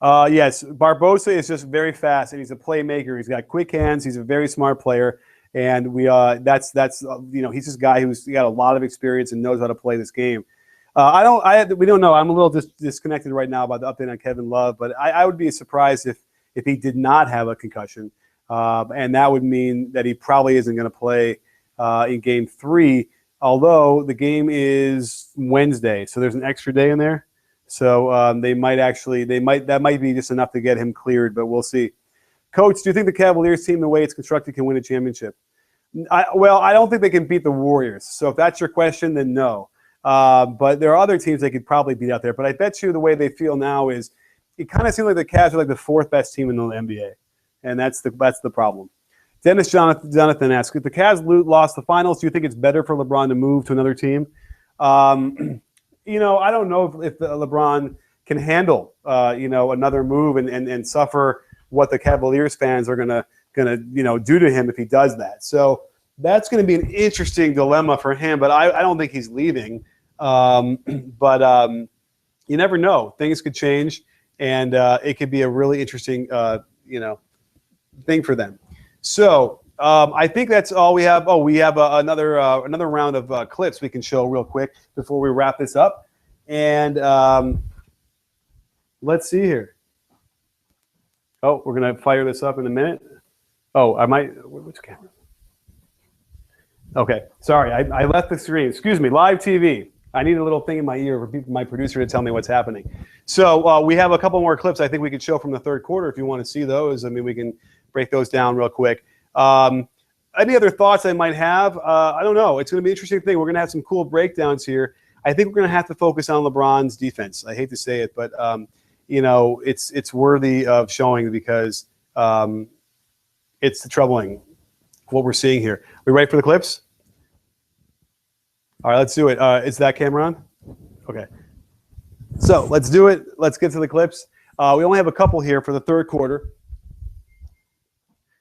[SPEAKER 1] Yes, Barbosa is just very fast, and he's a playmaker. He's got quick hands. He's a very smart player, and he's this guy who's got a lot of experience and knows how to play this game. We don't know. I'm a little disconnected right now about the update on Kevin Love, but I would be surprised if he did not have a concussion, and that would mean that he probably isn't going to play in Game 3. Although the game is Wednesday, so there's an extra day in there. So that might be just enough to get him cleared, but we'll see. Coach, do you think the Cavaliers team, the way it's constructed, can win a championship? I don't think they can beat the Warriors. So if that's your question, then no. But there are other teams they could probably beat out there. But I bet you the way they feel now is it kind of seems like the Cavs are like the 4th best team in the NBA, and that's the problem. Dennis Jonathan asks, if the Cavs lost the finals, do you think it's better for LeBron to move to another team? I don't know if LeBron can handle, another move and suffer what the Cavaliers fans are gonna do to him if he does that. So that's going to be an interesting dilemma for him. But I don't think he's leaving. But you never know; things could change, and it could be a really interesting, thing for them. So I think that's all we have. Oh, we have another round of clips we can show real quick before we wrap this up. And let's see here. Oh, we're going to fire this up in a minute. Oh, I might. Which camera? Okay, sorry, I left the screen. Excuse me, live TV. I need a little thing in my ear for my producer to tell me what's happening. So we have a couple more clips I think we could show from the third quarter if you want to see those. I mean, we can break those down real quick. Any other thoughts I might have? I don't know. It's going to be an interesting thing. We're going to have some cool breakdowns here. I think we're going to have to focus on LeBron's defense. I hate to say it, but it's worthy of showing because it's troubling what we're seeing here. We ready for the clips? All right, let's do it. Is that camera on? Okay. So let's do it. Let's get to the clips. We only have a couple here for the third quarter.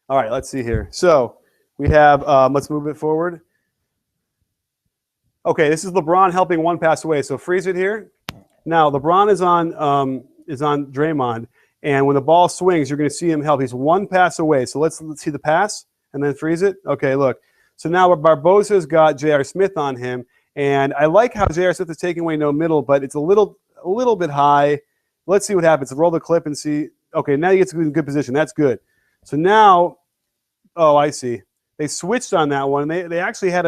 [SPEAKER 1] All right, let's see here. So we have, let's move it forward. Okay, this is LeBron helping one pass away. So freeze it here. Now LeBron is on Draymond, and when the ball swings, you're going to see him help. He's one pass away. So let's see the pass and then freeze it. Okay, look. So now Barbosa's got J.R. Smith on him, and I like how J.R. Smith is taking away no middle, but it's a little bit high. Let's see what happens. Roll the clip and see. Okay, now he gets in good position. That's good. So now, oh, I see. They switched on that one. They actually had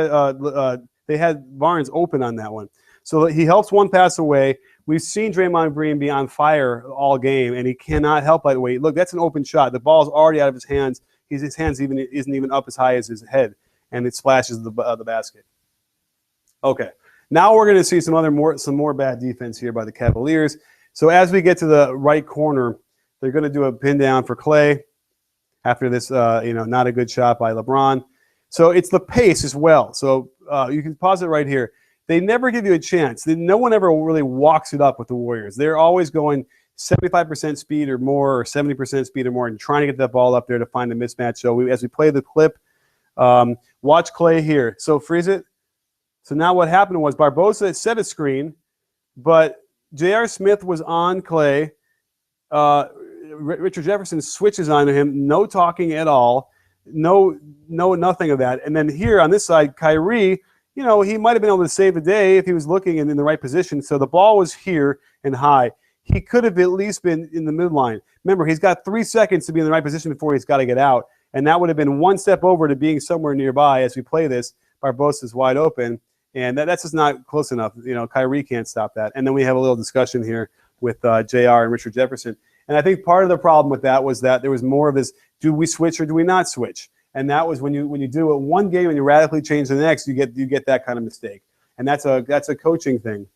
[SPEAKER 1] they had Barnes open on that one. So he helps one pass away. we've seen Draymond Green be on fire all game, and he cannot help by the way. Look, that's an open shot. The ball's already out of his hands. His hands isn't even up as high as his head, and it splashes the basket. Okay, now we're going to see some more bad defense here by the Cavaliers. So as we get to the right corner, they're going to do a pin down for Clay after this, not a good shot by LeBron. So it's the pace as well. So you can pause it right here. They never give you a chance. No one ever really walks it up with the Warriors. They're always going 75% speed or more, or 70% speed or more, and trying to get that ball up there to find a mismatch. So as we play the clip, watch Clay here. So freeze it. So now what happened was Barbosa set a screen, but J.R. Smith was on Clay. Richard Jefferson switches onto him. No talking at all. No, nothing of that. And then here on this side, Kyrie, he might have been able to save the day if he was looking in the right position. So the ball was here and high. He could have at least been in the midline. Remember, he's got 3 seconds to be in the right position before he's got to get out. And that would have been one step over to being somewhere nearby as we play this. Barbosa's wide open. And that's just not close enough. Kyrie can't stop that. And then we have a little discussion here with JR and Richard Jefferson. And I think part of the problem with that was that there was more of this, do we switch or do we not switch? And that was when you do it one game and you radically change the next, you get that kind of mistake. And that's a coaching thing.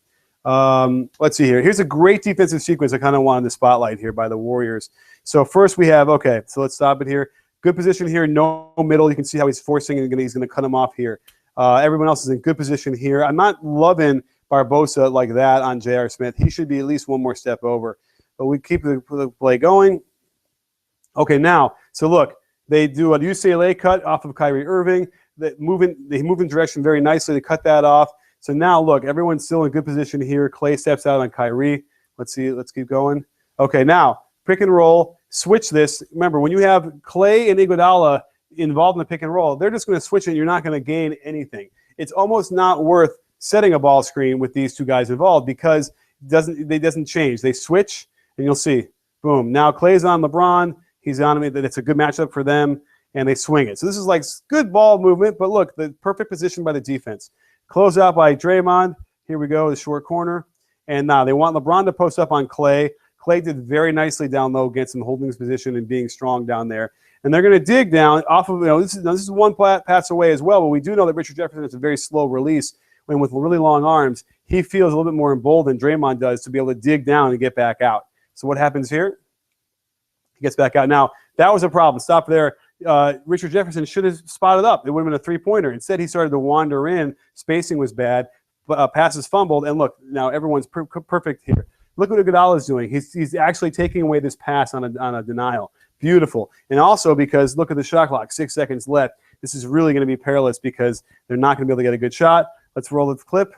[SPEAKER 1] Let's see here. Here's a great defensive sequence I kind of wanted to spotlight here by the Warriors. So first we have, okay, so let's stop it here. Good position here, no middle. You can see how he's forcing and he's going to cut him off here. Everyone else is in good position here. I'm not loving Barbosa like that on J.R. Smith. He should be at least one more step over. But we keep the play going. Okay, now, so look, they do a UCLA cut off of Kyrie Irving. They move in direction very nicely to cut that off. So now, look, everyone's still in good position here. Clay steps out on Kyrie. Let's see. Let's keep going. Okay, now, pick and roll. Switch this. Remember, when you have Clay and Iguodala involved in the pick and roll, they're just going to switch it. You're not going to gain anything. It's almost not worth setting a ball screen with these two guys involved because they doesn't change. They switch, and you'll see. Boom. Now Clay's on LeBron. He's on him. It's a good matchup for them, and they swing it. So this is like good ball movement, but look, the perfect position by the defense. Close out by Draymond. Here we go, the short corner. And now they want LeBron to post up on Clay. Clay did very nicely down low against him, holding his position and being strong down there. And they're going to dig down off of, this is one pass away as well, but we do know that Richard Jefferson is a very slow release. When with really long arms, he feels a little bit more emboldened than Draymond does to be able to dig down and get back out. So what happens here? He gets back out. Now, that was a problem. Stop there. Richard Jefferson should have spotted up. It would have been a three-pointer. Instead, he started to wander in. Spacing was bad. Passes fumbled. And look, now everyone's perfect here. Look what Iguodala is doing. He's actually taking away this pass on a denial. Beautiful. And also because, look at the shot clock, 6 seconds left. This is really going to be perilous because they're not going to be able to get a good shot. Let's roll the clip.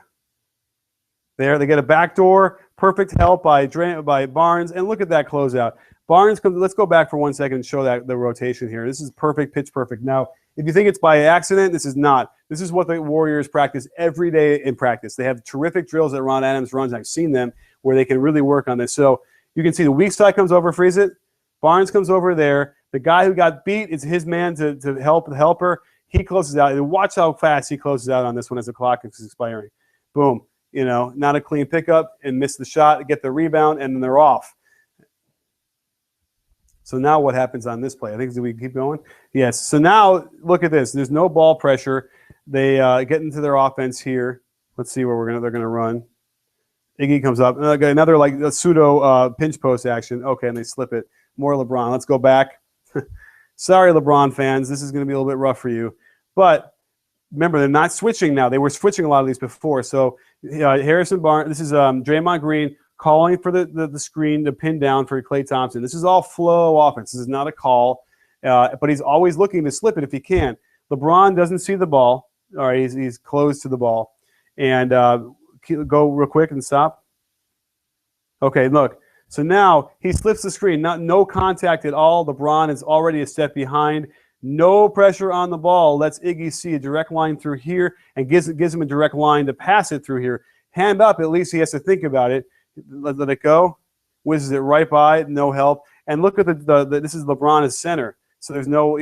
[SPEAKER 1] There, they get a backdoor. Perfect help by Barnes. And look at that closeout. Barnes comes. Let's go back for 1 second and show the rotation here. This is perfect, pitch perfect. Now, if you think it's by accident, this is not. This is what the Warriors practice every day in practice. They have terrific drills that Ron Adams runs. I've seen them where they can really work on this. So you can see the weak side comes over, freeze it. Barnes comes over there. The guy who got beat is his man to help the helper. He closes out. And watch how fast he closes out on this one as the clock is expiring. Boom. Not a clean pickup and miss the shot, get the rebound, and then they're off. So now what happens on this play? I think, do we keep going? Yes. So now look at this. There's no ball pressure. They get into their offense here. Let's see where they're gonna run. Iggy comes up. Another like a pseudo pinch post action. Okay, and they slip it. More LeBron. Let's go back. Sorry, LeBron fans. This is going to be a little bit rough for you. But remember, they're not switching now. They were switching a lot of these before. So Harrison Barnes, this is Draymond Green calling for the screen to pin down for Klay Thompson. This is all flow offense. This is not a call. But he's always looking to slip it if he can. LeBron doesn't see the ball. All right, he's close to the ball. And go real quick and stop. Okay, look. So now he slips the screen. No contact at all. LeBron is already a step behind. No pressure on the ball. Lets Iggy see a direct line through here and gives him a direct line to pass it through here. Hand up, at least he has to think about it. Let it go. Whizzes it right by. No help. And look at this is LeBron as center. So there's no,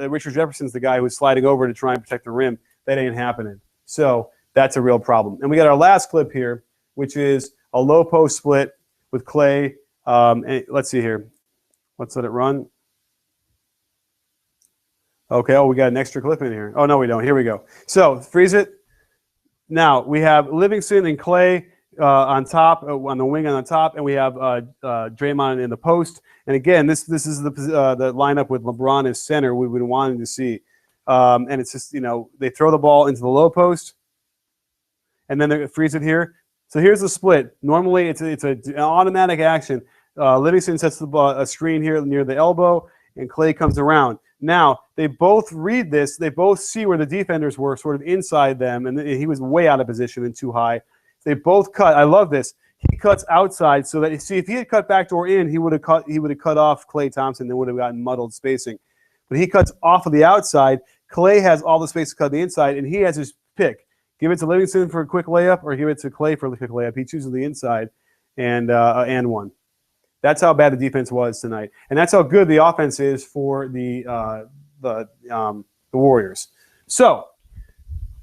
[SPEAKER 1] Richard Jefferson's the guy who's sliding over to try and protect the rim. That ain't happening. So that's a real problem. And we got our last clip here, which is a low post split with Clay. And let's see here. Let's let it run. Okay, oh, we got an extra clip in here. Oh, no, we don't. Here we go. So, freeze it. Now, we have Livingston and Clay on top, on the wing on the top, and we have Draymond in the post. And again, this is the lineup with LeBron as center we've been wanting to see. And it's just, they throw the ball into the low post, and then they freeze it here. So here's the split. Normally, it's an automatic action. Livingston sets a screen here near the elbow, and Clay comes around. Now, they both read this. They both see where the defenders were sort of inside them, and he was way out of position and too high. They both cut. I love this. He cuts outside so that, see, if he had cut backdoor in, he would have cut off Klay Thompson. They would have gotten muddled spacing. But he cuts off of the outside. Clay has all the space to cut the inside, and he has his pick. Give it to Livingston for a quick layup, or give it to Clay for a quick layup. He chooses the inside, and one. That's how bad the defense was tonight, and that's how good the offense is for the Warriors. So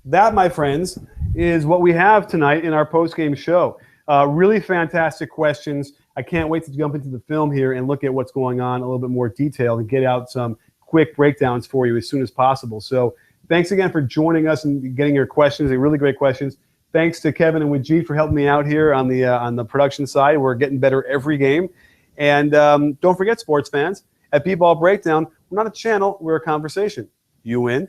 [SPEAKER 1] that, my friends, is what we have tonight in our post-game show. Really fantastic questions. I can't wait to jump into the film here and look at what's going on in a little bit more detail and get out some quick breakdowns for you as soon as possible. So thanks again for joining us and getting your questions. They're really great questions. Thanks to Kevin and Wajid for helping me out here on the production side. We're getting better every game. And don't forget, sports fans, at BBallBreakdown, we're not a channel, we're a conversation. You win,